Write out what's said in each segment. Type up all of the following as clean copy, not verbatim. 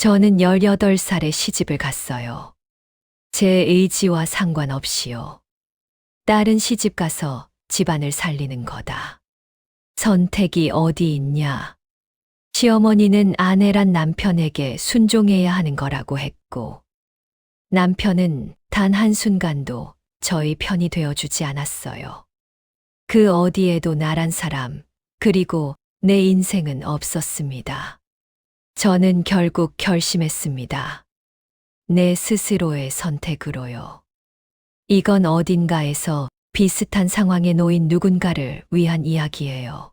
저는 18살에 시집을 갔어요. 제 의지와 상관없이요. 딸은 시집 가서 집안을 살리는 거다. 선택이 어디 있냐. 시어머니는 아내란 남편에게 순종해야 하는 거라고 했고, 남편은 단 한순간도 저희 편이 되어주지 않았어요. 그 어디에도 나란 사람, 그리고 내 인생은 없었습니다. 저는 결국 결심했습니다. 내 스스로의 선택으로요. 이건 어딘가에서 비슷한 상황에 놓인 누군가를 위한 이야기예요.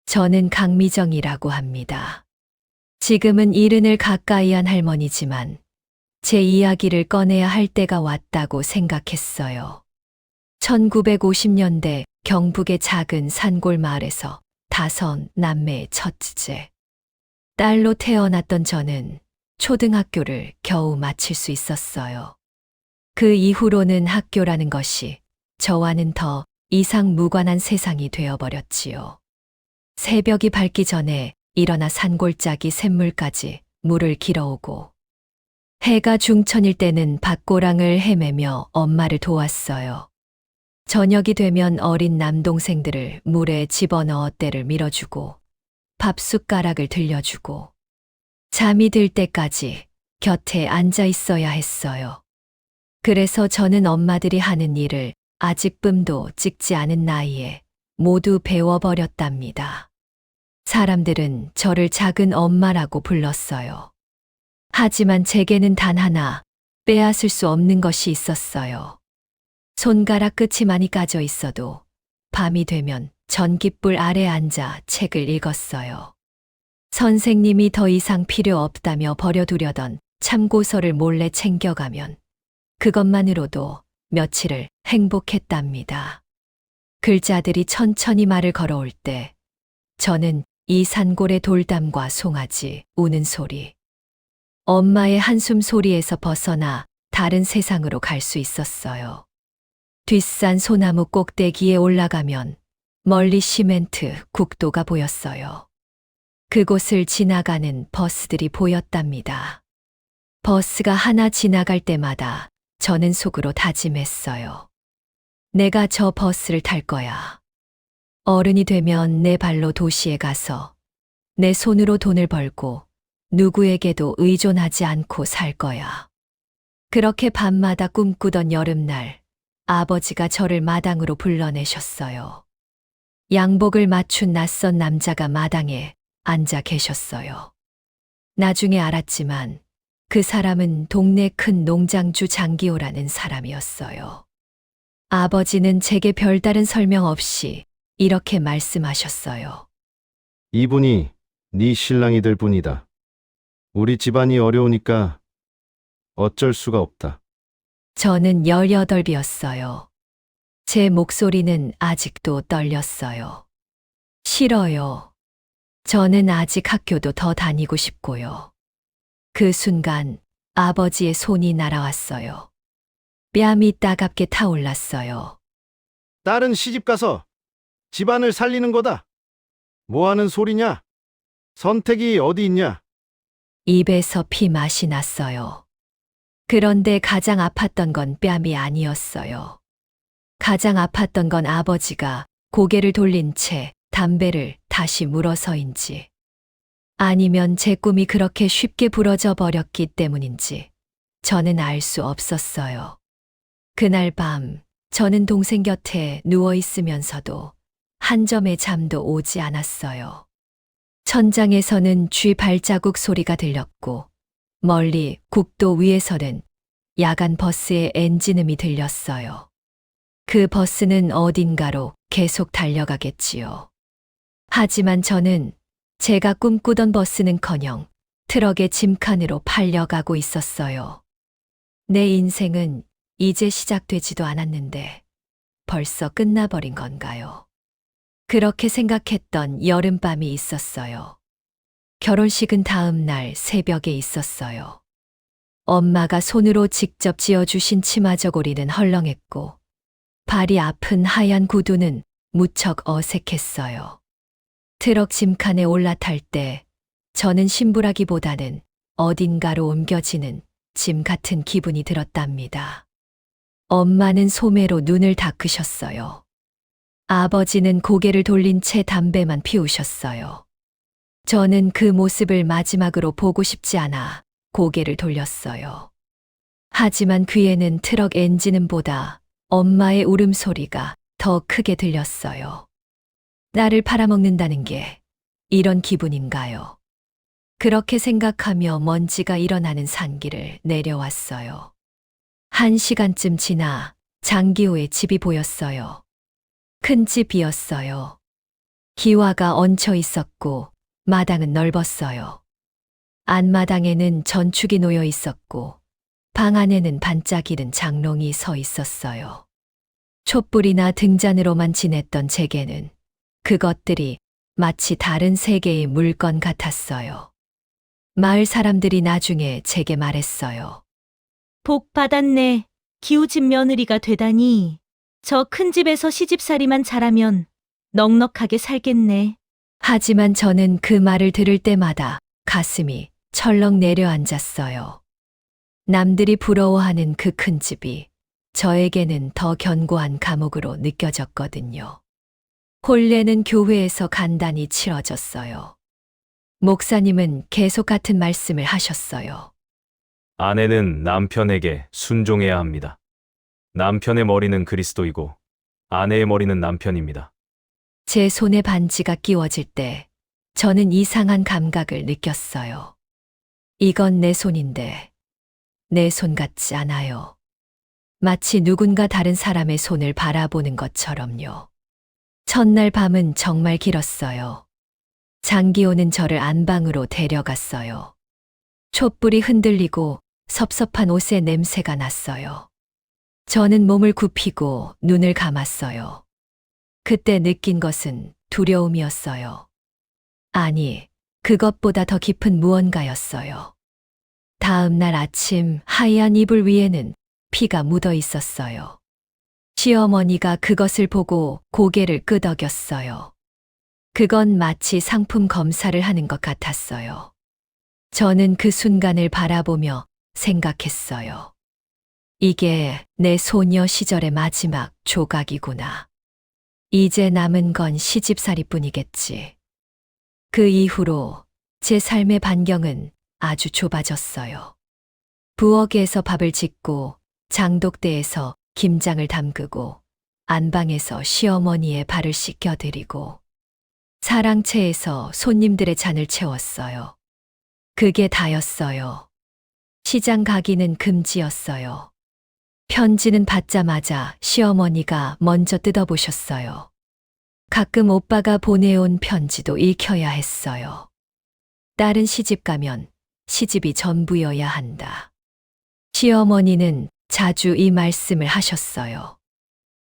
저는 강미정이라고 합니다. 지금은 이른을 가까이 한 할머니지만 제 이야기를 꺼내야 할 때가 왔다고 생각했어요. 1950년대 경북의 작은 산골 마을에서 5남매의 첫째. 딸로 태어났던 저는 초등학교를 겨우 마칠 수 있었어요. 그 이후로는 학교라는 것이 저와는 더 이상 무관한 세상이 되어버렸지요. 새벽이 밝기 전에 일어나 산골짜기 샘물까지 물을 길어오고, 해가 중천일 때는 밭고랑을 헤매며 엄마를 도왔어요. 저녁이 되면 어린 남동생들을 물에 집어넣어 때를 밀어주고 밥숟가락을 들려주고 잠이 들 때까지 곁에 앉아 있어야 했어요. 그래서 저는 엄마들이 하는 일을 아직 쁨도 찍지 않은 나이에 모두 배워버렸답니다. 사람들은 저를 작은 엄마라고 불렀어요. 하지만 제게는 단 하나 빼앗을 수 없는 것이 있었어요. 손가락 끝이 많이 까져 있어도 밤이 되면 전깃불 아래 앉아 책을 읽었어요. 선생님이 더 이상 필요 없다며 버려두려던 참고서를 몰래 챙겨가면 그것만으로도 며칠을 행복했답니다. 글자들이 천천히 말을 걸어올 때 저는 이 산골의 돌담과 송아지 우는 소리, 엄마의 한숨 소리에서 벗어나 다른 세상으로 갈 수 있었어요. 뒷산 소나무 꼭대기에 올라가면 멀리 시멘트 국도가 보였어요. 그곳을 지나가는 버스들이 보였답니다. 버스가 하나 지나갈 때마다 저는 속으로 다짐했어요. 내가 저 버스를 탈 거야. 어른이 되면 내 발로 도시에 가서 내 손으로 돈을 벌고 누구에게도 의존하지 않고 살 거야. 그렇게 밤마다 꿈꾸던 여름날, 아버지가 저를 마당으로 불러내셨어요. 양복을 맞춘 낯선 남자가 마당에 앉아 계셨어요. 나중에 알았지만 그 사람은 동네 큰 농장주 장기호라는 사람이었어요. 아버지는 제게 별다른 설명 없이 이렇게 말씀하셨어요. 이분이 네 신랑이 될 분이다. 우리 집안이 어려우니까 어쩔 수가 없다. 저는 18이었어요. 제 목소리는 아직도 떨렸어요. 싫어요. 저는 아직 학교도 더 다니고 싶고요. 그 순간 아버지의 손이 날아왔어요. 뺨이 따갑게 타올랐어요. 딸은 시집가서 집안을 살리는 거다. 뭐 하는 소리냐? 선택이 어디 있냐? 입에서 피 맛이 났어요. 그런데 가장 아팠던 건 뺨이 아니었어요. 가장 아팠던 건 아버지가 고개를 돌린 채 담배를 다시 물어서인지, 아니면 제 꿈이 그렇게 쉽게 부러져 버렸기 때문인지 저는 알 수 없었어요. 그날 밤 저는 동생 곁에 누워 있으면서도 한 점의 잠도 오지 않았어요. 천장에서는 쥐 발자국 소리가 들렸고 멀리 국도 위에서는 야간 버스의 엔진음이 들렸어요. 그 버스는 어딘가로 계속 달려가겠지요. 하지만 저는 제가 꿈꾸던 버스는커녕 트럭의 짐칸으로 팔려가고 있었어요. 내 인생은 이제 시작되지도 않았는데 벌써 끝나버린 건가요? 그렇게 생각했던 여름밤이 있었어요. 결혼식은 다음 날 새벽에 있었어요. 엄마가 손으로 직접 지어주신 치마 저고리는 헐렁했고 발이 아픈 하얀 구두는 무척 어색했어요. 트럭 짐칸에 올라탈 때 저는 심부라기보다는 어딘가로 옮겨지는 짐 같은 기분이 들었답니다. 엄마는 소매로 눈을 닦으셨어요. 아버지는 고개를 돌린 채 담배만 피우셨어요. 저는 그 모습을 마지막으로 보고 싶지 않아 고개를 돌렸어요. 하지만 귀에는 트럭 엔진음보다 엄마의 울음소리가 더 크게 들렸어요. 나를 팔아먹는다는 게 이런 기분인가요? 그렇게 생각하며 먼지가 일어나는 산길을 내려왔어요. 1시간쯤 지나 장기호의 집이 보였어요. 큰 집이었어요. 기와가 얹혀 있었고 마당은 넓었어요. 안마당에는 전축이 놓여 있었고 방 안에는 반짝이는 장롱이 서 있었어요. 촛불이나 등잔으로만 지냈던 제게는 그것들이 마치 다른 세계의 물건 같았어요. 마을 사람들이 나중에 제게 말했어요. 복 받았네. 기우집 며느리가 되다니. 저 큰 집에서 시집살이만 잘하면 넉넉하게 살겠네. 하지만 저는 그 말을 들을 때마다 가슴이 철렁 내려앉았어요. 남들이 부러워하는 그 큰 집이 저에게는 더 견고한 감옥으로 느껴졌거든요. 혼례는 교회에서 간단히 치러졌어요. 목사님은 계속 같은 말씀을 하셨어요. 아내는 남편에게 순종해야 합니다. 남편의 머리는 그리스도이고 아내의 머리는 남편입니다. 제 손에 반지가 끼워질 때 저는 이상한 감각을 느꼈어요. 이건 내 손인데 내 손 같지 않아요. 마치 누군가 다른 사람의 손을 바라보는 것처럼요. 첫날 밤은 정말 길었어요. 장기호는 저를 안방으로 데려갔어요. 촛불이 흔들리고 섭섭한 옷의 냄새가 났어요. 저는 몸을 굽히고 눈을 감았어요. 그때 느낀 것은 두려움이었어요. 아니, 그것보다 더 깊은 무언가였어요. 다음 날 아침 하얀 이불 위에는 피가 묻어 있었어요. 시어머니가 그것을 보고 고개를 끄덕였어요. 그건 마치 상품 검사를 하는 것 같았어요. 저는 그 순간을 바라보며 생각했어요. 이게 내 소녀 시절의 마지막 조각이구나. 이제 남은 건 시집살이뿐이겠지. 그 이후로 제 삶의 반경은 아주 좁아졌어요. 부엌에서 밥을 짓고 장독대에서 김장을 담그고 안방에서 시어머니의 발을 씻겨드리고 사랑채에서 손님들의 잔을 채웠어요. 그게 다였어요. 시장 가기는 금지였어요. 편지는 받자마자 시어머니가 먼저 뜯어보셨어요. 가끔 오빠가 보내온 편지도 읽혀야 했어요. 딸은 시집 가면 시집이 전부여야 한다. 시어머니는 자주 이 말씀을 하셨어요.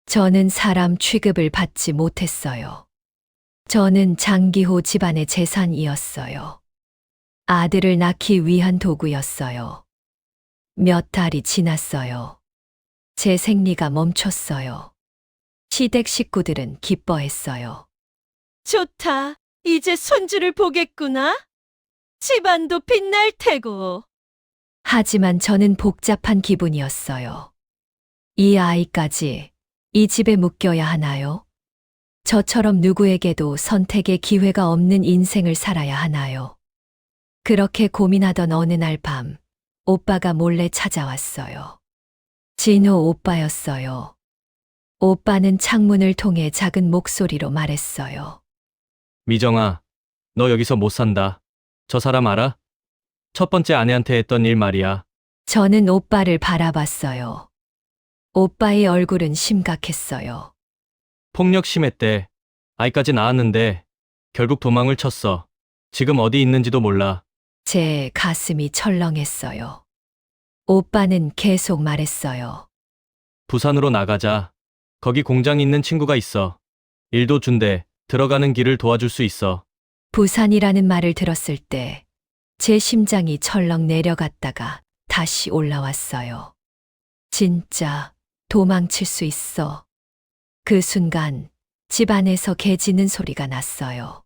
저는 사람 취급을 받지 못했어요. 저는 장기호 집안의 재산이었어요. 아들을 낳기 위한 도구였어요. 몇 달이 지났어요. 제 생리가 멈췄어요. 시댁 식구들은 기뻐했어요. 좋다. 이제 손주를 보겠구나. 집안도 빛날 테고. 하지만 저는 복잡한 기분이었어요. 이 아이까지 이 집에 묶여야 하나요? 저처럼 누구에게도 선택의 기회가 없는 인생을 살아야 하나요? 그렇게 고민하던 어느 날 밤, 오빠가 몰래 찾아왔어요. 진호 오빠였어요. 오빠는 창문을 통해 작은 목소리로 말했어요. 미정아, 너 여기서 못 산다. 저 사람 알아? 첫 번째 아내한테 했던 일 말이야. 저는 오빠를 바라봤어요. 오빠의 얼굴은 심각했어요. 폭력 심했대. 아이까지 낳았는데 결국 도망을 쳤어. 지금 어디 있는지도 몰라. 제 가슴이 철렁했어요. 오빠는 계속 말했어요. 부산으로 나가자. 거기 공장 있는 친구가 있어. 일도 준대. 들어가는 길을 도와줄 수 있어. 부산이라는 말을 들었을 때 제 심장이 철렁 내려갔다가 다시 올라왔어요. 진짜 도망칠 수 있어. 그 순간 집 안에서 개 짖는 소리가 났어요.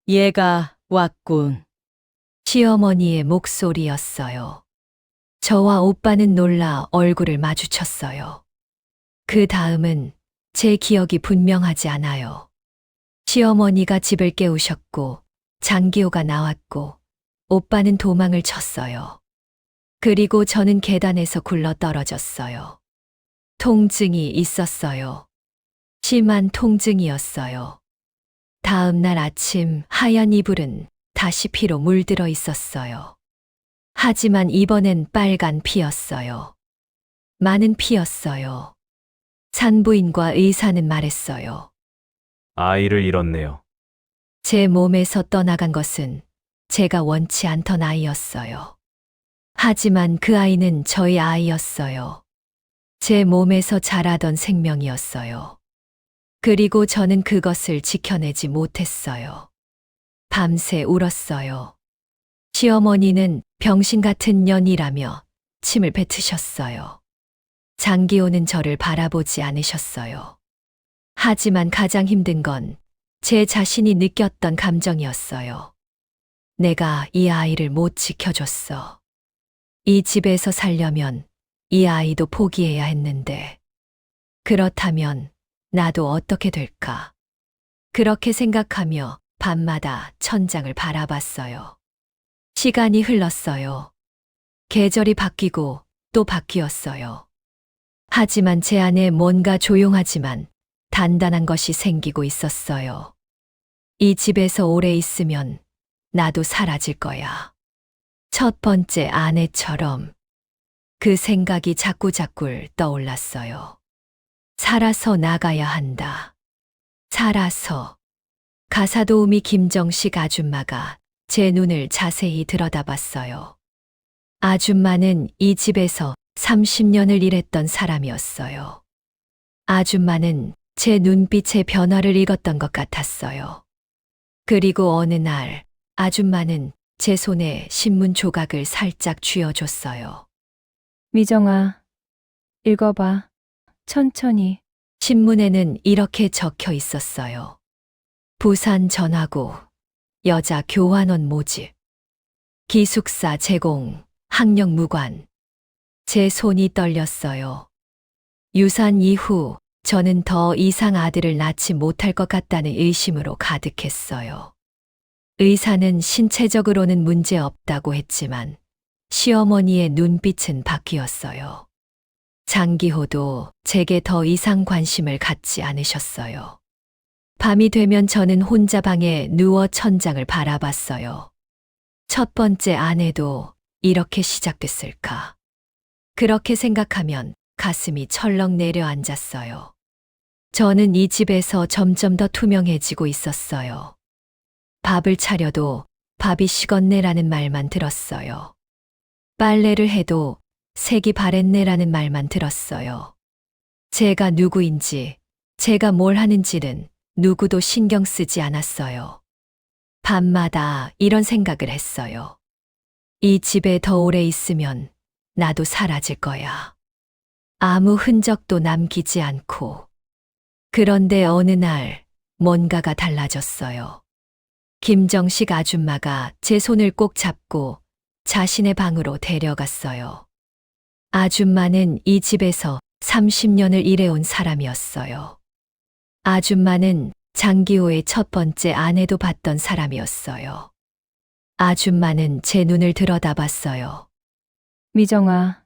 얘가 왔군. 시어머니의 목소리였어요. 저와 오빠는 놀라 얼굴을 마주쳤어요. 그 다음은 제 기억이 분명하지 않아요. 시어머니가 집을 깨우셨고, 장기호가 나왔고, 오빠는 도망을 쳤어요. 그리고 저는 계단에서 굴러 떨어졌어요. 통증이 있었어요. 심한 통증이었어요. 다음 날 아침 하얀 이불은 다시 피로 물들어 있었어요. 하지만 이번엔 빨간 피였어요. 많은 피였어요. 산부인과 의사는 말했어요. 아이를 잃었네요. 제 몸에서 떠나간 것은 제가 원치 않던 아이였어요. 하지만 그 아이는 저희 아이였어요. 제 몸에서 자라던 생명이었어요. 그리고 저는 그것을 지켜내지 못했어요. 밤새 울었어요. 시어머니는 병신 같은 년이라며 침을 뱉으셨어요. 장기호는 저를 바라보지 않으셨어요. 하지만 가장 힘든 건 제 자신이 느꼈던 감정이었어요. 내가 이 아이를 못 지켜줬어. 이 집에서 살려면 이 아이도 포기해야 했는데. 그렇다면 나도 어떻게 될까? 그렇게 생각하며 밤마다 천장을 바라봤어요. 시간이 흘렀어요. 계절이 바뀌고 또 바뀌었어요. 하지만 제 안에 뭔가 조용하지만 단단한 것이 생기고 있었어요. 이 집에서 오래 있으면 나도 사라질 거야. 첫 번째 아내처럼. 그 생각이 자꾸자꾸 떠올랐어요. 살아서 나가야 한다. 살아서. 가사도우미 김정식 아줌마가 제 눈을 자세히 들여다봤어요. 아줌마는 이 집에서 30년을 일했던 사람이었어요. 아줌마는 제 눈빛의 변화를 읽었던 것 같았어요. 그리고 어느 날 아줌마는 제 손에 신문 조각을 살짝 쥐어줬어요. 미정아, 읽어봐. 천천히. 신문에는 이렇게 적혀 있었어요. 부산 전화고, 여자 교환원 모집, 기숙사 제공, 학력 무관. 제 손이 떨렸어요. 유산 이후 저는 더 이상 아들을 낳지 못할 것 같다는 의심으로 가득했어요. 의사는 신체적으로는 문제 없다고 했지만 시어머니의 눈빛은 바뀌었어요. 장기호도 제게 더 이상 관심을 갖지 않으셨어요. 밤이 되면 저는 혼자 방에 누워 천장을 바라봤어요. 첫 번째 아내도 이렇게 시작됐을까? 그렇게 생각하면 가슴이 철렁 내려앉았어요. 저는 이 집에서 점점 더 투명해지고 있었어요. 밥을 차려도 밥이 식었네라는 말만 들었어요. 빨래를 해도 색이 바랬네라는 말만 들었어요. 제가 누구인지, 제가 뭘 하는지는 누구도 신경 쓰지 않았어요. 밤마다 이런 생각을 했어요. 이 집에 더 오래 있으면 나도 사라질 거야. 아무 흔적도 남기지 않고. 그런데 어느 날 뭔가가 달라졌어요. 김정식 아줌마가 제 손을 꼭 잡고 자신의 방으로 데려갔어요. 아줌마는 이 집에서 30년을 일해온 사람이었어요. 아줌마는 장기호의 첫 번째 아내도 봤던 사람이었어요. 아줌마는 제 눈을 들여다봤어요. 미정아,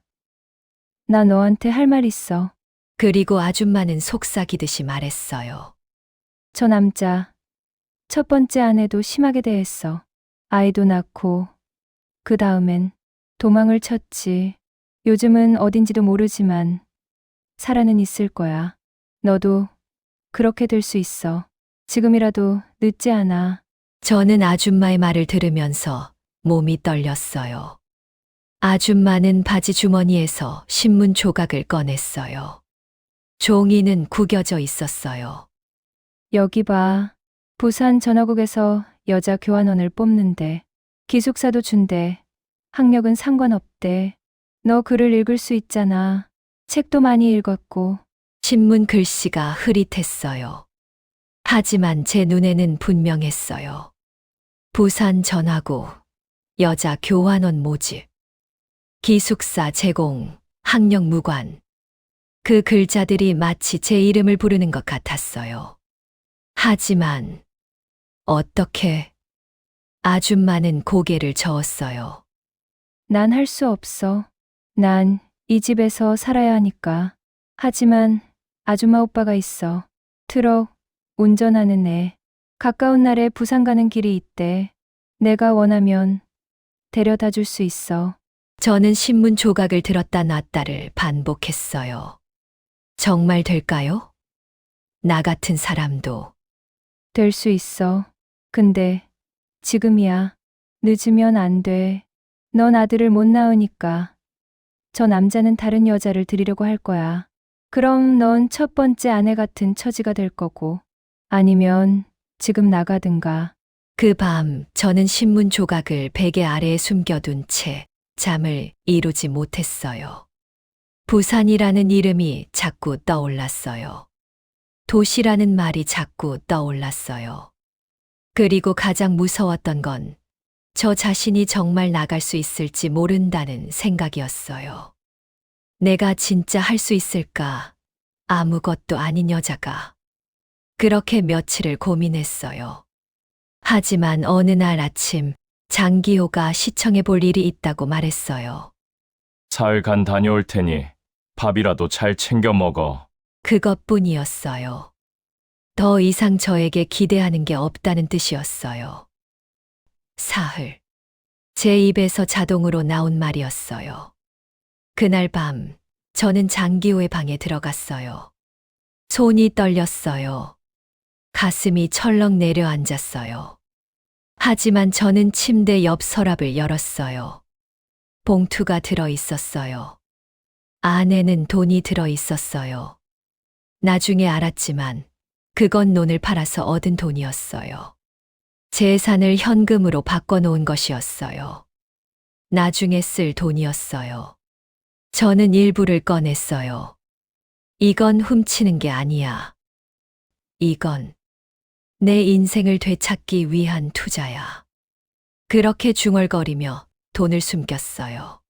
나 너한테 할 말 있어. 그리고 아줌마는 속삭이듯이 말했어요. 저 남자, 첫 번째 아내도 심하게 대했어. 아이도 낳고, 그 다음엔 도망을 쳤지. 요즘은 어딘지도 모르지만, 살아는 있을 거야. 너도 그렇게 될 수 있어. 지금이라도 늦지 않아. 저는 아줌마의 말을 들으면서 몸이 떨렸어요. 아줌마는 바지 주머니에서 신문 조각을 꺼냈어요. 종이는 구겨져 있었어요. 여기 봐. 부산 전화국에서 여자 교환원을 뽑는데, 기숙사도 준대. 학력은 상관없대. 너 글을 읽을 수 있잖아. 책도 많이 읽었고. 신문 글씨가 흐릿했어요. 하지만 제 눈에는 분명했어요. 부산 전화고, 여자 교환원 모집, 기숙사 제공, 학력 무관. 그 글자들이 마치 제 이름을 부르는 것 같았어요. 하지만 어떻게? 아줌마는 고개를 저었어요. 난 할 수 없어. 난 이 집에서 살아야 하니까. 하지만 아줌마 오빠가 있어. 트럭 운전하는 애. 가까운 날에 부산 가는 길이 있대. 내가 원하면 데려다 줄 수 있어. 저는 신문 조각을 들었다 놨다를 반복했어요. 정말 될까요? 나 같은 사람도. 될 수 있어. 근데 지금이야. 늦으면 안 돼. 넌 아들을 못 낳으니까. 저 남자는 다른 여자를 들이려고 할 거야. 그럼 넌 첫 번째 아내 같은 처지가 될 거고. 아니면 지금 나가든가. 그 밤 저는 신문 조각을 베개 아래에 숨겨둔 채 잠을 이루지 못했어요. 부산이라는 이름이 자꾸 떠올랐어요. 도시라는 말이 자꾸 떠올랐어요. 그리고 가장 무서웠던 건 저 자신이 정말 나갈 수 있을지 모른다는 생각이었어요. 내가 진짜 할 수 있을까? 아무것도 아닌 여자가. 그렇게 며칠을 고민했어요. 하지만 어느 날 아침 장기호가 시청해 볼 일이 있다고 말했어요. 사흘간 다녀올 테니 밥이라도 잘 챙겨 먹어. 그것뿐이었어요. 더 이상 저에게 기대하는 게 없다는 뜻이었어요. 사흘. 제 입에서 자동으로 나온 말이었어요. 그날 밤 저는 장기호의 방에 들어갔어요. 손이 떨렸어요. 가슴이 철렁 내려앉았어요. 하지만 저는 침대 옆 서랍을 열었어요. 봉투가 들어 있었어요. 안에는 돈이 들어 있었어요. 나중에 알았지만 그건 논을 팔아서 얻은 돈이었어요. 재산을 현금으로 바꿔놓은 것이었어요. 나중에 쓸 돈이었어요. 저는 일부를 꺼냈어요. 이건 훔치는 게 아니야. 이건 내 인생을 되찾기 위한 투자야. 그렇게 중얼거리며 돈을 숨겼어요.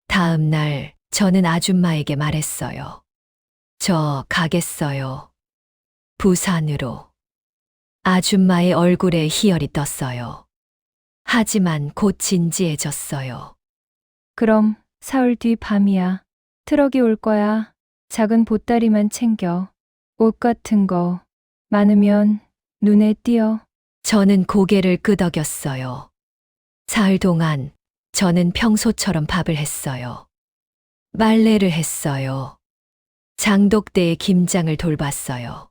다음 날 저는 아줌마에게 말했어요. 저 가겠어요. 부산으로. 아줌마의 얼굴에 희열이 떴어요. 하지만 곧 진지해졌어요. 그럼 사흘 뒤 밤이야. 트럭이 올 거야. 작은 보따리만 챙겨. 옷 같은 거 많으면 눈에 띄어. 저는 고개를 끄덕였어요. 사흘 동안 저는 평소처럼 밥을 했어요. 빨래를 했어요. 장독대에 김장을 돌봤어요.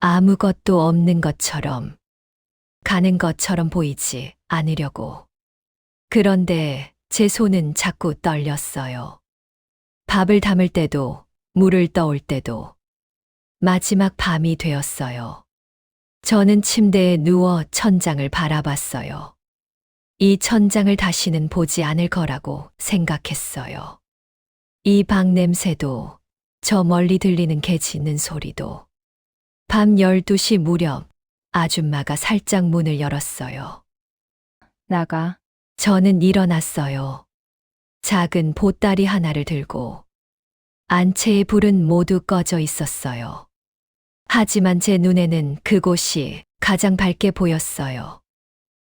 아무것도 없는 것처럼, 가는 것처럼 보이지 않으려고. 그런데 제 손은 자꾸 떨렸어요. 밥을 담을 때도, 물을 떠올 때도. 마지막 밤이 되었어요. 저는 침대에 누워 천장을 바라봤어요. 이 천장을 다시는 보지 않을 거라고 생각했어요. 이 방 냄새도, 저 멀리 들리는 개 짖는 소리도. 밤 12시 무렵 아줌마가 살짝 문을 열었어요. 나가. 저는 일어났어요. 작은 보따리 하나를 들고. 안채의 불은 모두 꺼져 있었어요. 하지만 제 눈에는 그곳이 가장 밝게 보였어요.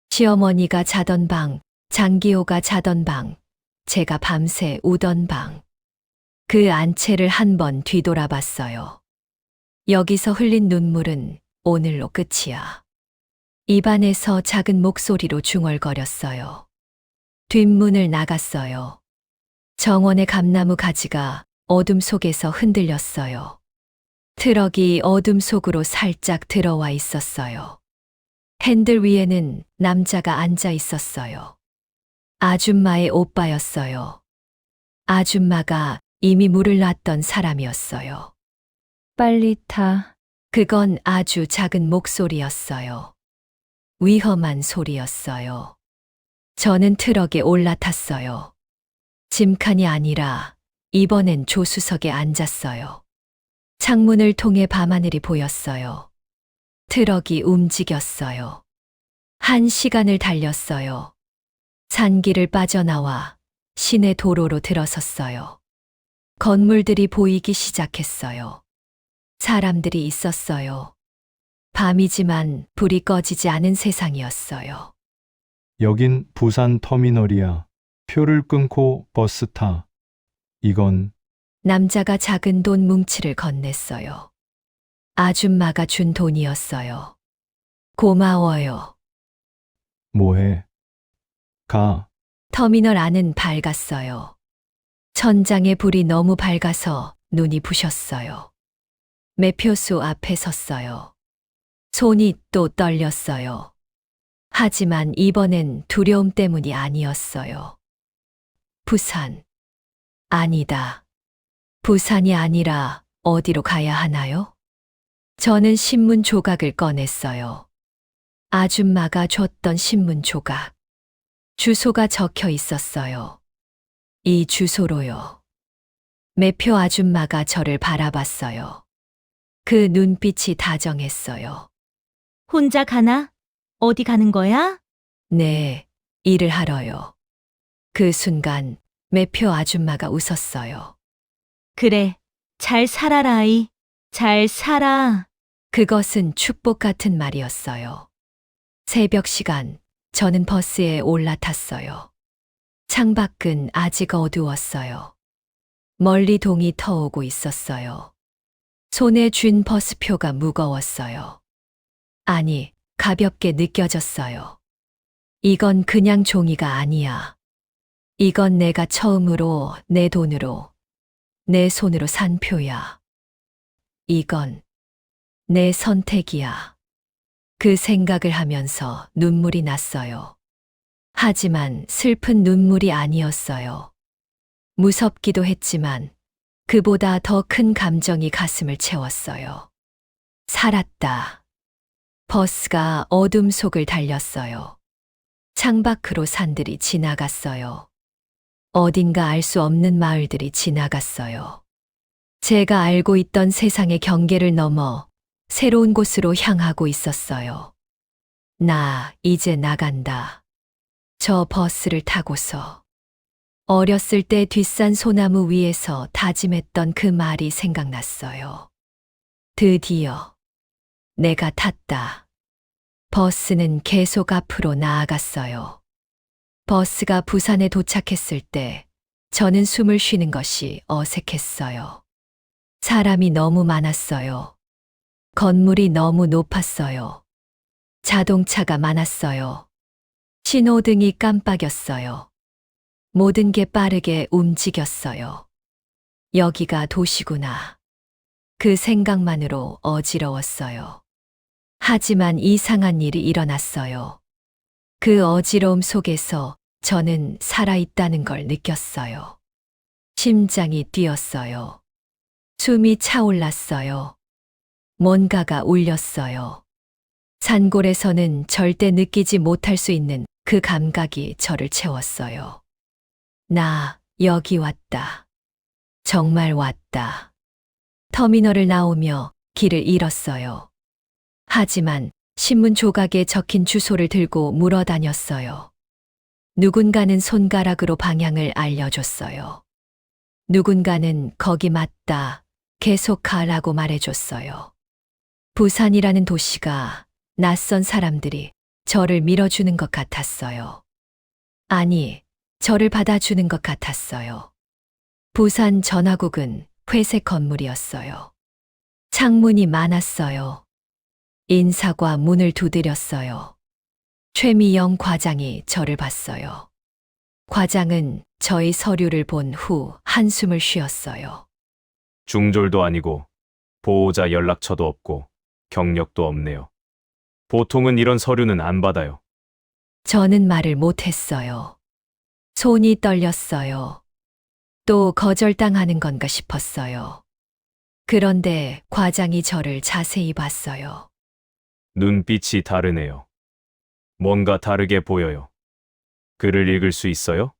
시어머니가 자던 방, 장기호가 자던 방, 제가 밤새 우던 방. 그 안채를 한 번 뒤돌아봤어요. 여기서 흘린 눈물은 오늘로 끝이야. 입안에서 작은 목소리로 중얼거렸어요. 뒷문을 나갔어요. 정원의 감나무 가지가 어둠 속에서 흔들렸어요. 트럭이 어둠 속으로 살짝 들어와 있었어요. 핸들 위에는 남자가 앉아 있었어요. 아줌마의 오빠였어요. 아줌마가 이미 물을 놨던 사람이었어요. 빨리 타. 그건 아주 작은 목소리였어요. 위험한 소리였어요. 저는 트럭에 올라탔어요. 짐칸이 아니라 이번엔 조수석에 앉았어요. 창문을 통해 밤하늘이 보였어요. 트럭이 움직였어요. 1시간을 달렸어요. 산길을 빠져나와 시내 도로로 들어섰어요. 건물들이 보이기 시작했어요. 사람들이 있었어요. 밤이지만 불이 꺼지지 않은 세상이었어요. 여긴 부산 터미널이야. 표를 끊고 버스 타. 이건 남자가 작은 돈 뭉치를 건넸어요. 아줌마가 준 돈이었어요. 고마워요. 뭐해? 가. 터미널 안은 밝았어요. 천장에 불이 너무 밝아서 눈이 부셨어요. 매표소 앞에 섰어요. 손이 또 떨렸어요. 하지만 이번엔 두려움 때문이 아니었어요. 부산. 아니다. 부산이 아니라 어디로 가야 하나요? 저는 신문 조각을 꺼냈어요. 아줌마가 줬던 신문 조각. 주소가 적혀 있었어요. 이 주소로요. 매표 아줌마가 저를 바라봤어요. 그 눈빛이 다정했어요. 혼자 가나? 어디 가는 거야? 네, 일을 하러요. 그 순간 매표 아줌마가 웃었어요. 그래. 잘 살아라, 아이. 잘 살아. 그것은 축복 같은 말이었어요. 새벽 시간, 저는 버스에 올라탔어요. 창밖은 아직 어두웠어요. 멀리 동이 터오고 있었어요. 손에 쥔 버스표가 무거웠어요. 아니, 가볍게 느껴졌어요. 이건 그냥 종이가 아니야. 이건 내가 처음으로 내 돈으로, 내 손으로 산 표야. 이건 내 선택이야. 그 생각을 하면서 눈물이 났어요. 하지만 슬픈 눈물이 아니었어요. 무섭기도 했지만 그보다 더 큰 감정이 가슴을 채웠어요. 살았다. 버스가 어둠 속을 달렸어요. 창밖으로 산들이 지나갔어요. 어딘가 알 수 없는 마을들이 지나갔어요. 제가 알고 있던 세상의 경계를 넘어 새로운 곳으로 향하고 있었어요. 나 이제 나간다. 저 버스를 타고서. 어렸을 때 뒷산 소나무 위에서 다짐했던 그 말이 생각났어요. 드디어 내가 탔다. 버스는 계속 앞으로 나아갔어요. 버스가 부산에 도착했을 때 저는 숨을 쉬는 것이 어색했어요. 사람이 너무 많았어요. 건물이 너무 높았어요. 자동차가 많았어요. 신호등이 깜빡였어요. 모든 게 빠르게 움직였어요. 여기가 도시구나. 그 생각만으로 어지러웠어요. 하지만 이상한 일이 일어났어요. 그 어지러움 속에서 저는 살아있다는 걸 느꼈어요. 심장이 뛰었어요. 숨이 차올랐어요. 뭔가가 울렸어요. 산골에서는 절대 느끼지 못할 수 있는 그 감각이 저를 채웠어요. 나 여기 왔다. 정말 왔다. 터미널을 나오며 길을 잃었어요. 하지만 신문 조각에 적힌 주소를 들고 물어다녔어요. 누군가는 손가락으로 방향을 알려줬어요. 누군가는 거기 맞다. 계속 가라고 말해줬어요. 부산이라는 도시가 낯선 사람들이 저를 밀어주는 것 같았어요. 아니, 저를 받아주는 것 같았어요. 부산 전화국은 회색 건물이었어요. 창문이 많았어요. 인사과 문을 두드렸어요. 최미영 과장이 저를 봤어요. 과장은 저의 서류를 본 후 한숨을 쉬었어요. 중졸도 아니고 보호자 연락처도 없고 경력도 없네요. 보통은 이런 서류는 안 받아요. 저는 말을 못했어요. 손이 떨렸어요. 또 거절당하는 건가 싶었어요. 그런데 과장이 저를 자세히 봤어요. 눈빛이 다르네요. 뭔가 다르게 보여요. 글을 읽을 수 있어요?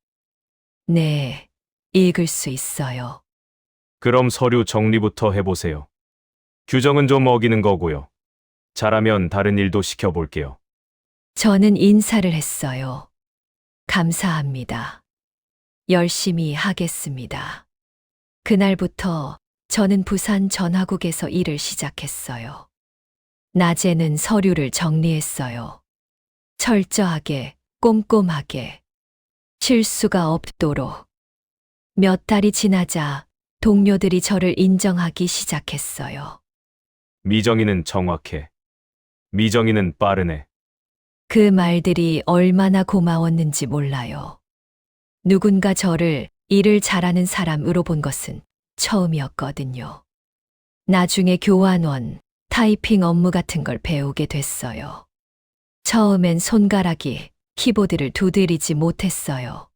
네, 읽을 수 있어요. 그럼 서류 정리부터 해보세요. 규정은 좀 어기는 거고요. 잘하면 다른 일도 시켜볼게요. 저는 인사를 했어요. 감사합니다. 열심히 하겠습니다. 그날부터 저는 부산 전화국에서 일을 시작했어요. 낮에는 서류를 정리했어요. 철저하게, 꼼꼼하게. 실수가 없도록. 몇 달이 지나자 동료들이 저를 인정하기 시작했어요. 미정이는 정확해. 미정이는 빠르네. 그 말들이 얼마나 고마웠는지 몰라요. 누군가 저를 일을 잘하는 사람으로 본 것은 처음이었거든요. 나중에 교환원, 타이핑 업무 같은 걸 배우게 됐어요. 처음엔 손가락이 키보드를 두드리지 못했어요.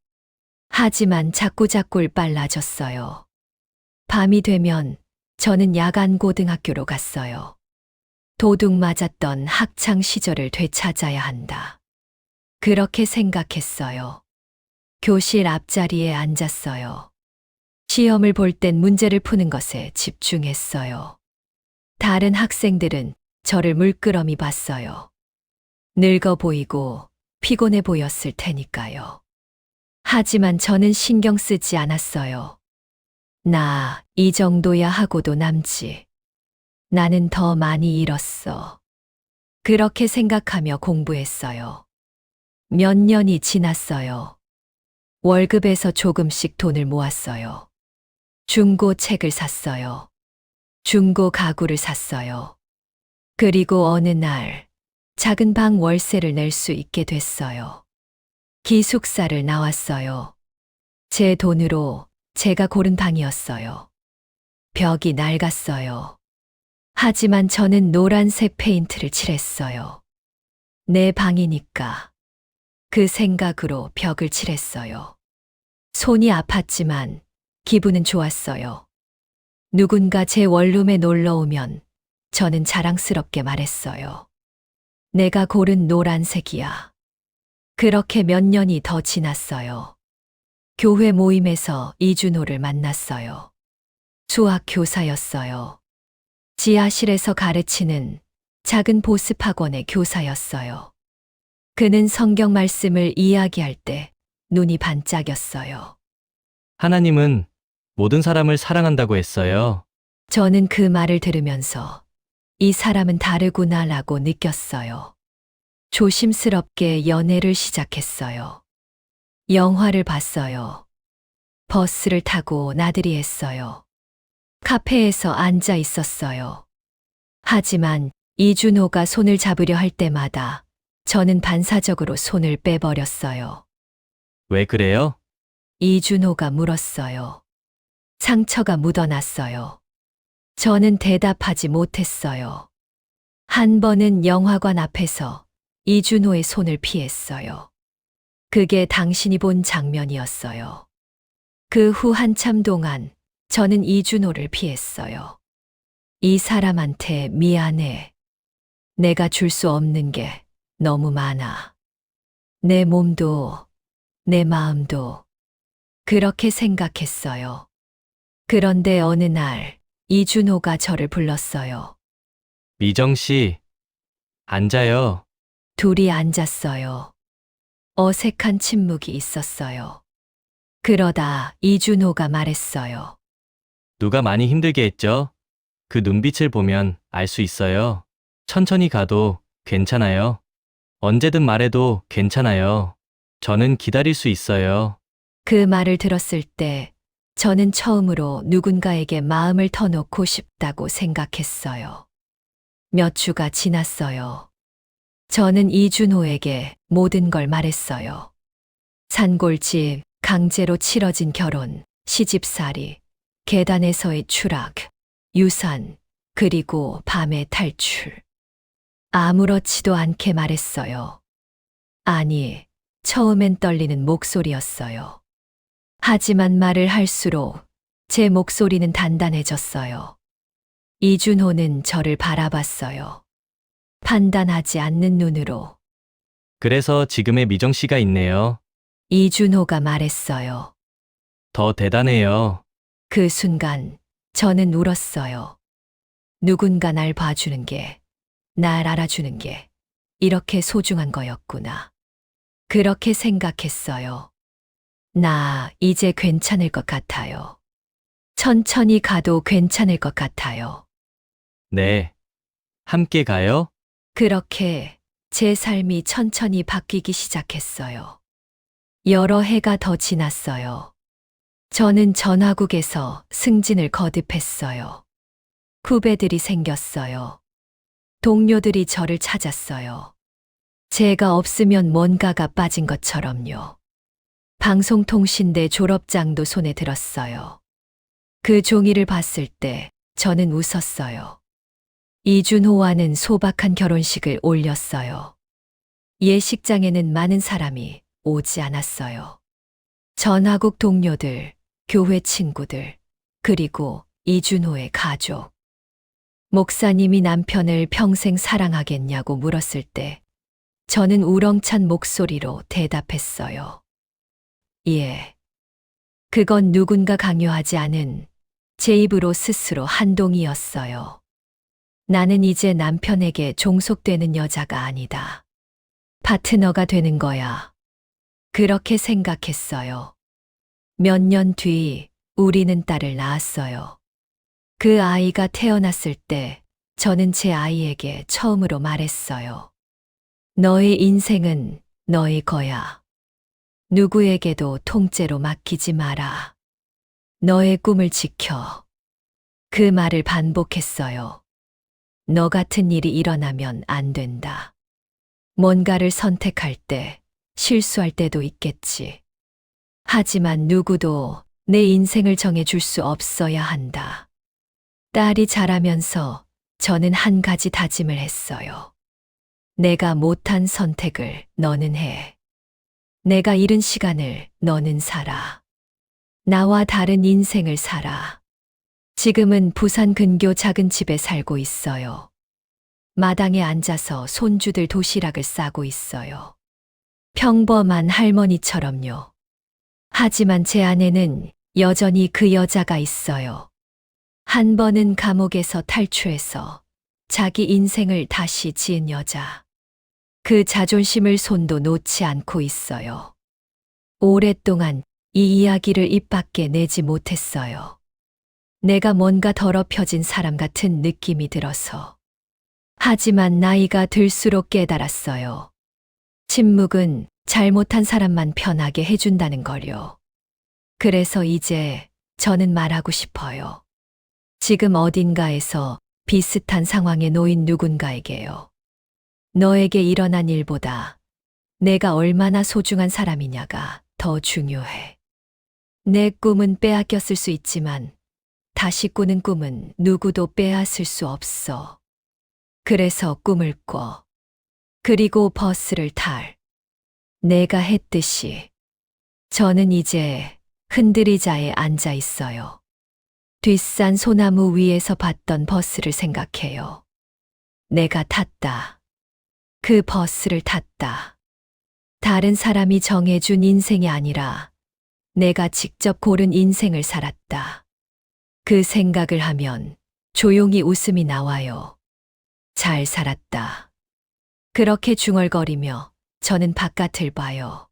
하지만 자꾸자꾸 빨라졌어요. 밤이 되면 저는 야간 고등학교로 갔어요. 도둑 맞았던 학창 시절을 되찾아야 한다. 그렇게 생각했어요. 교실 앞자리에 앉았어요. 시험을 볼 땐 문제를 푸는 것에 집중했어요. 다른 학생들은 저를 물끄러미 봤어요. 늙어 보이고 피곤해 보였을 테니까요. 하지만 저는 신경 쓰지 않았어요. 나 이 정도야 하고도 남지. 나는 더 많이 잃었어. 그렇게 생각하며 공부했어요. 몇 년이 지났어요. 월급에서 조금씩 돈을 모았어요. 중고 책을 샀어요. 중고 가구를 샀어요. 그리고 어느 날 작은 방 월세를 낼 수 있게 됐어요. 기숙사를 나왔어요. 제 돈으로 제가 고른 방이었어요. 벽이 낡았어요. 하지만 저는 노란색 페인트를 칠했어요. 내 방이니까. 그 생각으로 벽을 칠했어요. 손이 아팠지만 기분은 좋았어요. 누군가 제 원룸에 놀러 오면 저는 자랑스럽게 말했어요. 내가 고른 노란색이야. 그렇게 몇 년이 더 지났어요. 교회 모임에서 이준호를 만났어요. 수학 교사였어요. 지하실에서 가르치는 작은 보습 학원의 교사였어요. 그는 성경 말씀을 이야기할 때 눈이 반짝였어요. 하나님은 모든 사람을 사랑한다고 했어요. 저는 그 말을 들으면서 이 사람은 다르구나라고 느꼈어요. 조심스럽게 연애를 시작했어요. 영화를 봤어요. 버스를 타고 나들이 했어요. 카페에서 앉아 있었어요. 하지만 이준호가 손을 잡으려 할 때마다 저는 반사적으로 손을 빼버렸어요. 왜 그래요? 이준호가 물었어요. 상처가 묻어났어요. 저는 대답하지 못했어요. 한 번은 영화관 앞에서 이준호의 손을 피했어요. 그게 당신이 본 장면이었어요. 그 후 한참 동안 저는 이준호를 피했어요. 이 사람한테 미안해. 내가 줄 수 없는 게 너무 많아. 내 몸도, 내 마음도. 그렇게 생각했어요. 그런데 어느 날 이준호가 저를 불렀어요. 미정 씨, 앉아요. 둘이 앉았어요. 어색한 침묵이 있었어요. 그러다 이준호가 말했어요. 누가 많이 힘들게 했죠? 그 눈빛을 보면 알 수 있어요. 천천히 가도 괜찮아요. 언제든 말해도 괜찮아요. 저는 기다릴 수 있어요. 그 말을 들었을 때 저는 처음으로 누군가에게 마음을 터놓고 싶다고 생각했어요. 몇 주가 지났어요. 저는 이준호에게 모든 걸 말했어요. 산골집, 강제로 치러진 결혼, 시집살이, 계단에서의 추락, 유산, 그리고 밤의 탈출. 아무렇지도 않게 말했어요. 아니, 처음엔 떨리는 목소리였어요. 하지만 말을 할수록 제 목소리는 단단해졌어요. 이준호는 저를 바라봤어요. 판단하지 않는 눈으로. 그래서 지금의 미정 씨가 있네요. 이준호가 말했어요. 더 대단해요. 그 순간 저는 울었어요. 누군가 날 봐주는 게, 날 알아주는 게 이렇게 소중한 거였구나. 그렇게 생각했어요. 나 이제 괜찮을 것 같아요. 천천히 가도 괜찮을 것 같아요. 네. 함께 가요? 그렇게 제 삶이 천천히 바뀌기 시작했어요. 여러 해가 더 지났어요. 저는 전화국에서 승진을 거듭했어요. 후배들이 생겼어요. 동료들이 저를 찾았어요. 제가 없으면 뭔가가 빠진 것처럼요. 방송통신대 졸업장도 손에 들었어요. 그 종이를 봤을 때 저는 웃었어요. 이준호와는 소박한 결혼식을 올렸어요. 예식장에는 많은 사람이 오지 않았어요. 전화국 동료들, 교회 친구들, 그리고 이준호의 가족. 목사님이 남편을 평생 사랑하겠냐고 물었을 때 저는 우렁찬 목소리로 대답했어요. 예. 그건 누군가 강요하지 않은 제 입으로 스스로 한동이었어요. 나는 이제 남편에게 종속되는 여자가 아니다. 파트너가 되는 거야. 그렇게 생각했어요. 몇 년 뒤 우리는 딸을 낳았어요. 그 아이가 태어났을 때 저는 제 아이에게 처음으로 말했어요. 너의 인생은 너의 거야. 누구에게도 통째로 맡기지 마라. 너의 꿈을 지켜. 그 말을 반복했어요. 너 같은 일이 일어나면 안 된다. 뭔가를 선택할 때 실수할 때도 있겠지. 하지만 누구도 내 인생을 정해줄 수 없어야 한다. 딸이 자라면서 저는 한 가지 다짐을 했어요. 내가 못한 선택을 너는 해. 내가 잃은 시간을 너는 살아. 나와 다른 인생을 살아. 지금은 부산 근교 작은 집에 살고 있어요. 마당에 앉아서 손주들 도시락을 싸고 있어요. 평범한 할머니처럼요. 하지만 제 안에는 여전히 그 여자가 있어요. 한 번은 감옥에서 탈출해서 자기 인생을 다시 지은 여자. 그 자존심을 손도 놓지 않고 있어요. 오랫동안 이 이야기를 입 밖에 내지 못했어요. 내가 뭔가 더럽혀진 사람 같은 느낌이 들어서. 하지만 나이가 들수록 깨달았어요. 침묵은 잘못한 사람만 편하게 해준다는 걸요. 그래서 이제 저는 말하고 싶어요. 지금 어딘가에서 비슷한 상황에 놓인 누군가에게요. 너에게 일어난 일보다 내가 얼마나 소중한 사람이냐가 더 중요해. 내 꿈은 빼앗겼을 수 있지만 다시 꾸는 꿈은 누구도 빼앗을 수 없어. 그래서 꿈을 꿔. 그리고 버스를 탈. 내가 했듯이. 저는 이제 흔들의자에 앉아 있어요. 뒷산 소나무 위에서 봤던 버스를 생각해요. 내가 탔다. 그 버스를 탔다. 다른 사람이 정해준 인생이 아니라 내가 직접 고른 인생을 살았다. 그 생각을 하면 조용히 웃음이 나와요. 잘 살았다. 그렇게 중얼거리며 저는 바깥을 봐요.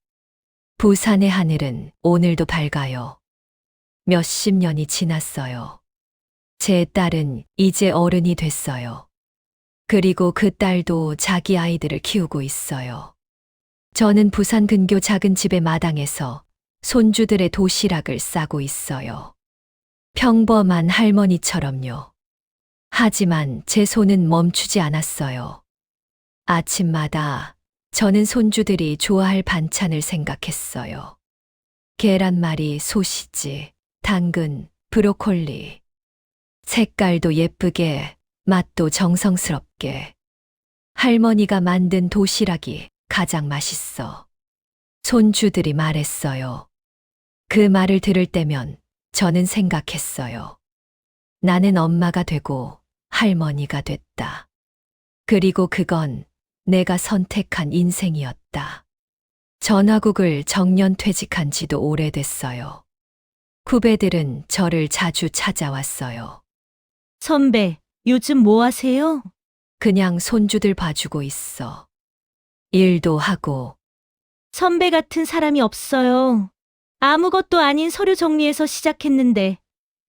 부산의 하늘은 오늘도 밝아요. 몇십 년이 지났어요. 제 딸은 이제 어른이 됐어요. 그리고 그 딸도 자기 아이들을 키우고 있어요. 저는 부산 근교 작은 집의 마당에서 손주들의 도시락을 싸고 있어요. 평범한 할머니처럼요. 하지만 제 손은 멈추지 않았어요. 아침마다 저는 손주들이 좋아할 반찬을 생각했어요. 계란말이, 소시지, 당근, 브로콜리. 색깔도 예쁘게, 맛도 정성스럽게. 할머니가 만든 도시락이 가장 맛있어. 손주들이 말했어요. 그 말을 들을 때면 저는 생각했어요. 나는 엄마가 되고 할머니가 됐다. 그리고 그건 내가 선택한 인생이었다. 전화국을 정년 퇴직한 지도 오래됐어요. 후배들은 저를 자주 찾아왔어요. 선배, 요즘 뭐 하세요? 그냥 손주들 봐주고 있어. 일도 하고. 선배 같은 사람이 없어요. 아무것도 아닌 서류 정리에서 시작했는데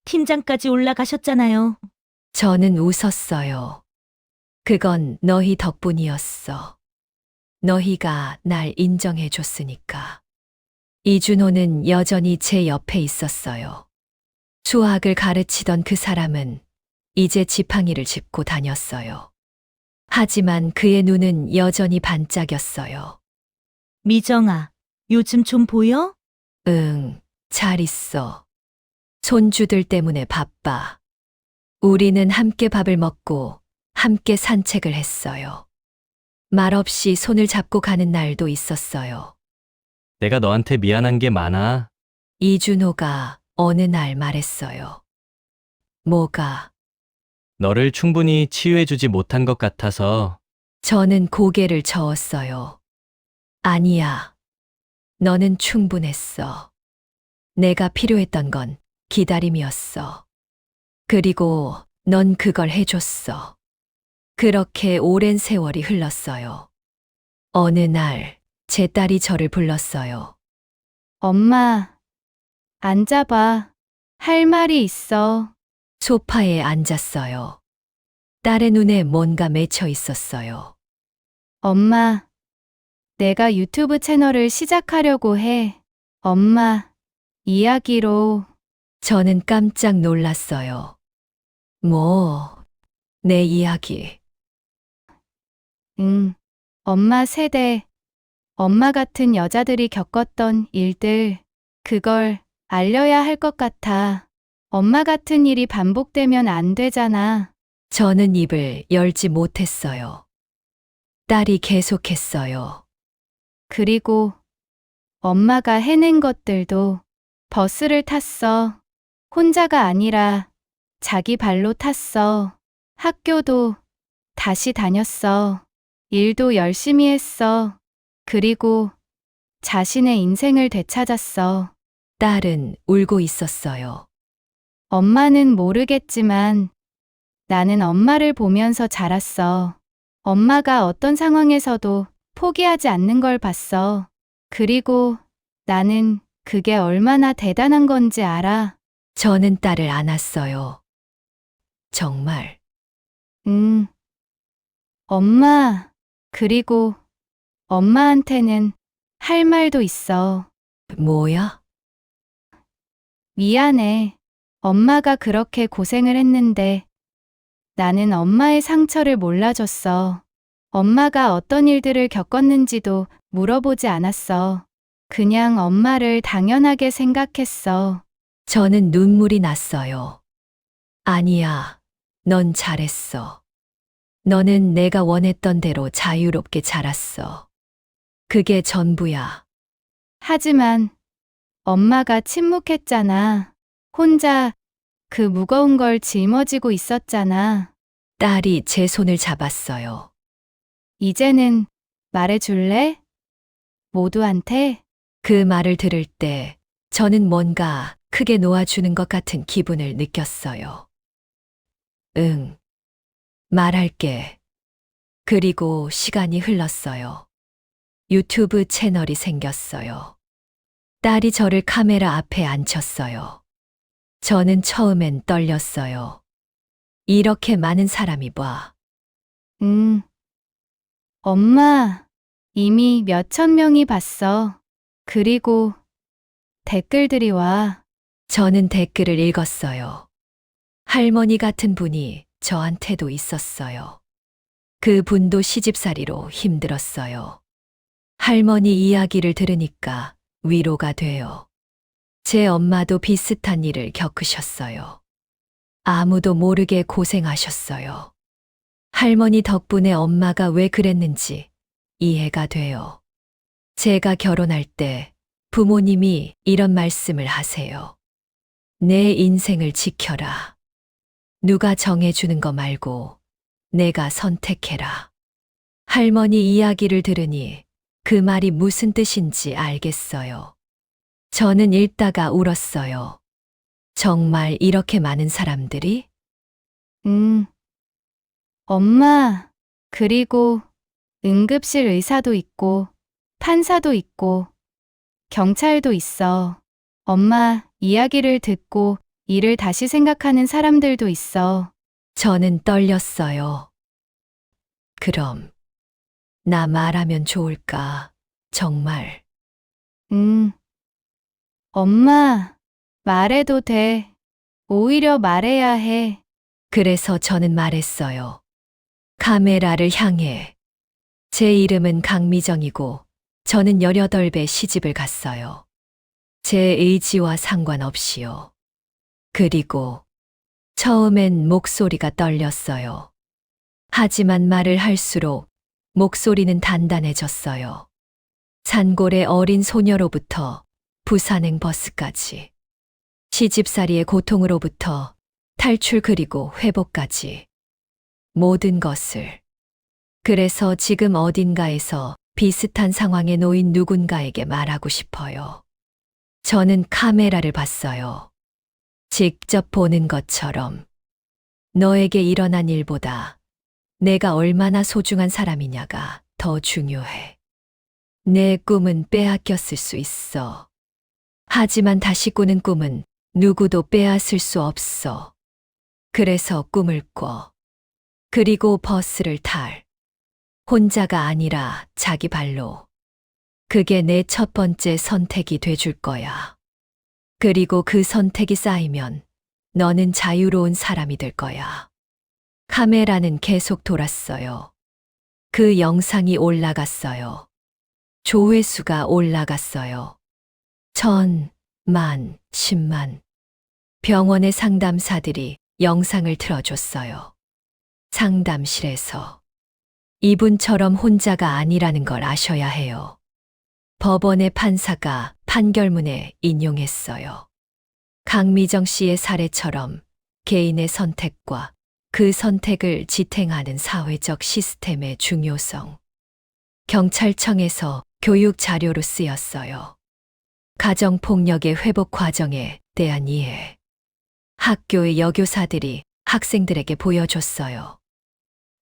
팀장까지 올라가셨잖아요. 저는 웃었어요. 그건 너희 덕분이었어. 너희가 날 인정해줬으니까. 이준호는 여전히 제 옆에 있었어요. 수학을 가르치던 그 사람은 이제 지팡이를 짚고 다녔어요. 하지만 그의 눈은 여전히 반짝였어요. 미정아, 요즘 좀 보여? 응, 잘 있어. 손주들 때문에 바빠. 우리는 함께 밥을 먹고 함께 산책을 했어요. 말없이 손을 잡고 가는 날도 있었어요. 내가 너한테 미안한 게 많아. 이준호가 어느 날 말했어요. 뭐가? 너를 충분히 치유해주지 못한 것 같아서. 저는 고개를 저었어요. 아니야. 너는 충분했어. 내가 필요했던 건 기다림이었어. 그리고 넌 그걸 해줬어. 그렇게 오랜 세월이 흘렀어요. 어느 날, 제 딸이 저를 불렀어요. 엄마, 앉아봐. 할 말이 있어. 소파에 앉았어요. 딸의 눈에 뭔가 맺혀 있었어요. 엄마, 내가 유튜브 채널을 시작하려고 해. 엄마, 이야기로. 저는 깜짝 놀랐어요. 내 이야기. 응. 엄마 세대, 엄마 같은 여자들이 겪었던 일들, 그걸 알려야 할 것 같아. 엄마 같은 일이 반복되면 안 되잖아. 저는 입을 열지 못했어요. 딸이 계속했어요. 그리고 엄마가 해낸 것들도 버스를 탔어. 혼자가 아니라 자기 발로 탔어. 학교도 다시 다녔어. 일도 열심히 했어. 그리고 자신의 인생을 되찾았어. 딸은 울고 있었어요. 엄마는 모르겠지만 나는 엄마를 보면서 자랐어. 엄마가 어떤 상황에서도 포기하지 않는 걸 봤어. 그리고 나는 그게 얼마나 대단한 건지 알아. 저는 딸을 안았어요. 정말. 엄마. 그리고 엄마한테는 할 말도 있어. 뭐야? 미안해. 엄마가 그렇게 고생을 했는데 나는 엄마의 상처를 몰라줬어. 엄마가 어떤 일들을 겪었는지도 물어보지 않았어. 그냥 엄마를 당연하게 생각했어. 저는 눈물이 났어요. 아니야, 넌 잘했어. 너는 내가 원했던 대로 자유롭게 자랐어. 그게 전부야. 하지만 엄마가 침묵했잖아. 혼자 그 무거운 걸 짊어지고 있었잖아. 딸이 제 손을 잡았어요. 이제는 말해줄래? 모두한테? 그 말을 들을 때 저는 뭔가 크게 놓아주는 것 같은 기분을 느꼈어요. 응, 말할게. 그리고 시간이 흘렀어요. 유튜브 채널이 생겼어요. 딸이 저를 카메라 앞에 앉혔어요. 저는 처음엔 떨렸어요. 이렇게 많은 사람이 봐. 엄마, 이미 몇천 명이 봤어. 그리고 댓글들이 와. 저는 댓글을 읽었어요. 할머니 같은 분이 저한테도 있었어요. 그 분도 시집살이로 힘들었어요. 할머니 이야기를 들으니까 위로가 돼요. 제 엄마도 비슷한 일을 겪으셨어요. 아무도 모르게 고생하셨어요. 할머니 덕분에 엄마가 왜 그랬는지 이해가 돼요. 제가 결혼할 때 부모님이 이런 말씀을 하세요. 내 인생을 지켜라. 누가 정해주는 거 말고 내가 선택해라. 할머니 이야기를 들으니 그 말이 무슨 뜻인지 알겠어요. 저는 읽다가 울었어요. 정말 이렇게 많은 사람들이? 엄마, 그리고 응급실 의사도 있고 판사도 있고 경찰도 있어. 엄마 이야기를 듣고 일을 다시 생각하는 사람들도 있어. 저는 떨렸어요. 그럼, 나 말하면 좋을까? 정말. 엄마, 말해도 돼. 오히려 말해야 해. 그래서 저는 말했어요. 카메라를 향해. 제 이름은 강미정이고, 저는 18배 시집을 갔어요. 제 의지와 상관없이요. 그리고, 처음엔 목소리가 떨렸어요. 하지만 말을 할수록 목소리는 단단해졌어요. 산골의 어린 소녀로부터 부산행 버스까지. 시집살이의 고통으로부터 탈출 그리고 회복까지. 모든 것을. 그래서 지금 어딘가에서 비슷한 상황에 놓인 누군가에게 말하고 싶어요. 저는 카메라를 봤어요. 직접 보는 것처럼. 너에게 일어난 일보다 내가 얼마나 소중한 사람이냐가 더 중요해. 내 꿈은 빼앗겼을 수 있어. 하지만 다시 꾸는 꿈은 누구도 빼앗을 수 없어. 그래서 꿈을 꿔. 그리고 버스를 탈. 혼자가 아니라 자기 발로. 그게 내 첫 번째 선택이 돼줄 거야. 그리고 그 선택이 쌓이면 너는 자유로운 사람이 될 거야. 카메라는 계속 돌았어요. 그 영상이 올라갔어요. 조회수가 올라갔어요. 1000, 만, 10만. 병원의 상담사들이 영상을 틀어줬어요. 상담실에서. 이분처럼 혼자가 아니라는 걸 아셔야 해요. 법원의 판사가 판결문에 인용했어요. 강미정 씨의 사례처럼 개인의 선택과 그 선택을 지탱하는 사회적 시스템의 중요성. 경찰청에서 교육 자료로 쓰였어요. 가정폭력의 회복 과정에 대한 이해. 학교의 여교사들이 학생들에게 보여줬어요.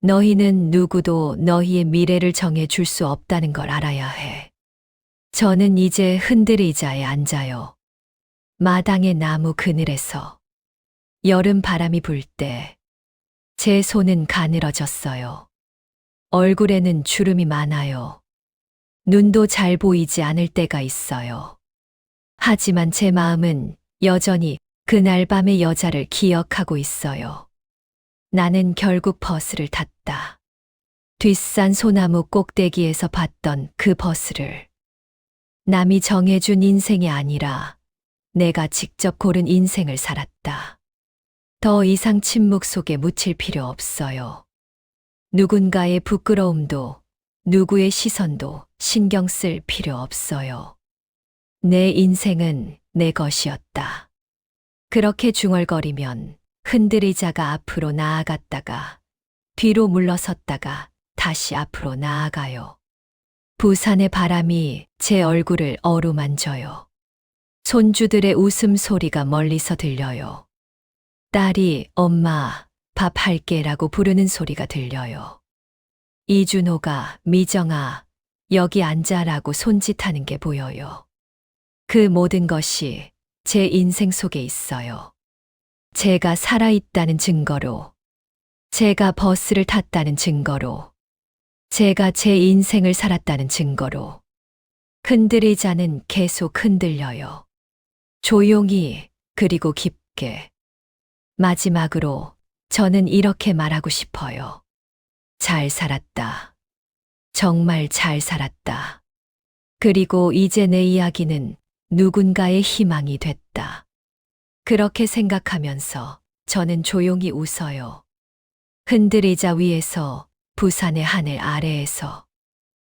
너희는 누구도 너희의 미래를 정해줄 수 없다는 걸 알아야 해. 저는 이제 흔들 의자에 앉아요. 마당의 나무 그늘에서. 여름 바람이 불 때 제 손은 가늘어졌어요. 얼굴에는 주름이 많아요. 눈도 잘 보이지 않을 때가 있어요. 하지만 제 마음은 여전히 그날 밤의 여자를 기억하고 있어요. 나는 결국 버스를 탔다. 뒷산 소나무 꼭대기에서 봤던 그 버스를. 남이 정해준 인생이 아니라 내가 직접 고른 인생을 살았다. 더 이상 침묵 속에 묻힐 필요 없어요. 누군가의 부끄러움도 누구의 시선도 신경 쓸 필요 없어요. 내 인생은 내 것이었다. 그렇게 중얼거리면 흔들의자가 앞으로 나아갔다가 뒤로 물러섰다가 다시 앞으로 나아가요. 부산의 바람이 제 얼굴을 어루만져요. 손주들의 웃음소리가 멀리서 들려요. 딸이 엄마 밥 할게라고 부르는 소리가 들려요. 이준호가 미정아 여기 앉아라고 손짓하는 게 보여요. 그 모든 것이 제 인생 속에 있어요. 제가 살아있다는 증거로, 제가 버스를 탔다는 증거로, 제가 제 인생을 살았다는 증거로. 흔들리자는 계속 흔들려요. 조용히 그리고 깊게. 마지막으로 저는 이렇게 말하고 싶어요. 잘 살았다. 정말 잘 살았다. 그리고 이제 내 이야기는 누군가의 희망이 됐다. 그렇게 생각하면서 저는 조용히 웃어요. 흔들의자 위에서 부산의 하늘 아래에서